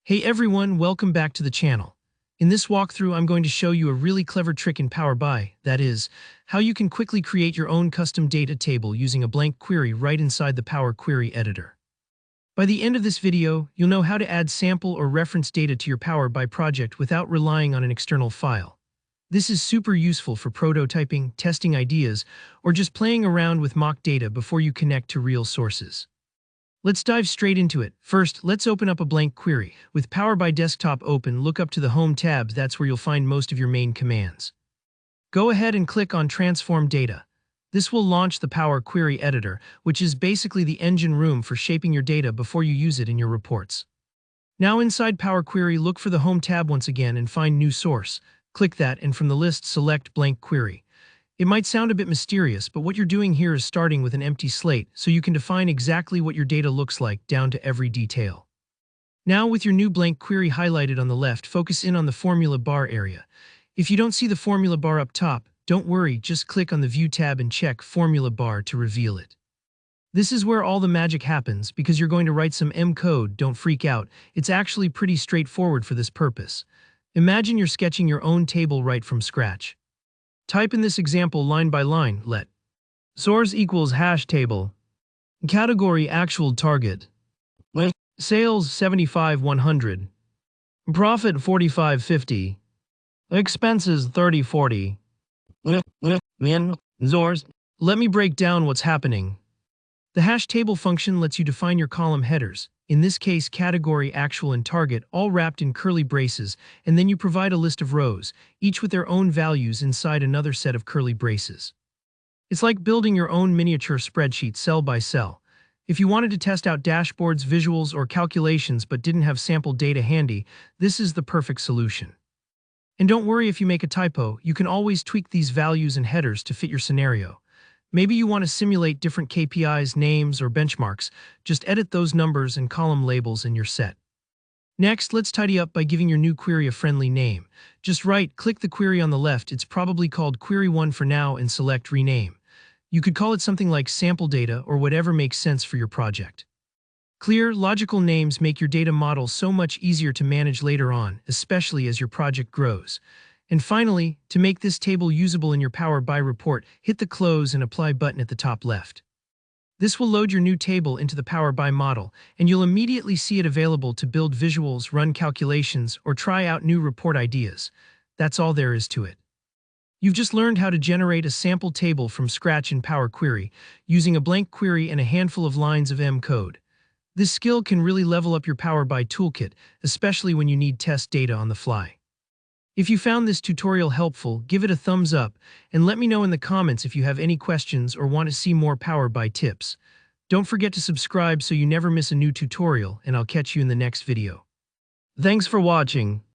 Hey everyone, welcome back to the channel. In this walkthrough, I'm going to show you a really clever trick in Power BI, that is, how you can quickly create your own custom data table using a blank query right inside the Power Query editor. By the end of this video, you'll know how to add sample or reference data to your Power BI project without relying on an external file. This is super useful for prototyping, testing ideas, or just playing around with mock data before you connect to real sources. Let's dive straight into it. First, let's open up a blank query. With Power BI Desktop open, look up to the Home tab. That's where you'll find most of your main commands. Go ahead and click on Transform Data. This will launch the Power Query Editor, which is basically the engine room for shaping your data before you use it in your reports. Now inside Power Query, look for the Home tab once again and find New Source. Click that, and from the list, select Blank Query. It might sound a bit mysterious, but what you're doing here is starting with an empty slate, so you can define exactly what your data looks like down to every detail. Now, with your new blank query highlighted on the left, focus in on the formula bar area. If you don't see the formula bar up top, don't worry, just click on the View tab and check Formula Bar to reveal it. This is where all the magic happens, because you're going to write some M code. Don't freak out, it's actually pretty straightforward for this purpose. Imagine you're sketching your own table right from scratch. Type in this example line by line. Let source equals hash table, category actual target, sales 75,100, profit 45,50, expenses 30,40, source. Let me break down what's happening. The hash table function lets you define your column headers, in this case category, actual, and target, all wrapped in curly braces, and then you provide a list of rows, each with their own values inside another set of curly braces. It's like building your own miniature spreadsheet cell by cell. If you wanted to test out dashboards, visuals, or calculations but didn't have sample data handy, this is the perfect solution. And don't worry if you make a typo, you can always tweak these values and headers to fit your scenario. Maybe you want to simulate different KPIs, names, or benchmarks. Just edit those numbers and column labels and you're set. Next, let's tidy up by giving your new query a friendly name. Just right-click the query on the left. It's probably called Query 1 for now, and select Rename. You could call it something like Sample Data or whatever makes sense for your project. Clear, logical names make your data model so much easier to manage later on, especially as your project grows. And finally, to make this table usable in your Power BI report, hit the Close and Apply button at the top left. This will load your new table into the Power BI model, and you'll immediately see it available to build visuals, run calculations, or try out new report ideas. That's all there is to it. You've just learned how to generate a sample table from scratch in Power Query, using a blank query and a handful of lines of M code. This skill can really level up your Power BI toolkit, especially when you need test data on the fly. If you found this tutorial helpful, give it a thumbs up, and let me know in the comments if you have any questions or want to see more Power BI tips. Don't forget to subscribe so you never miss a new tutorial, and I'll catch you in the next video. Thanks for watching.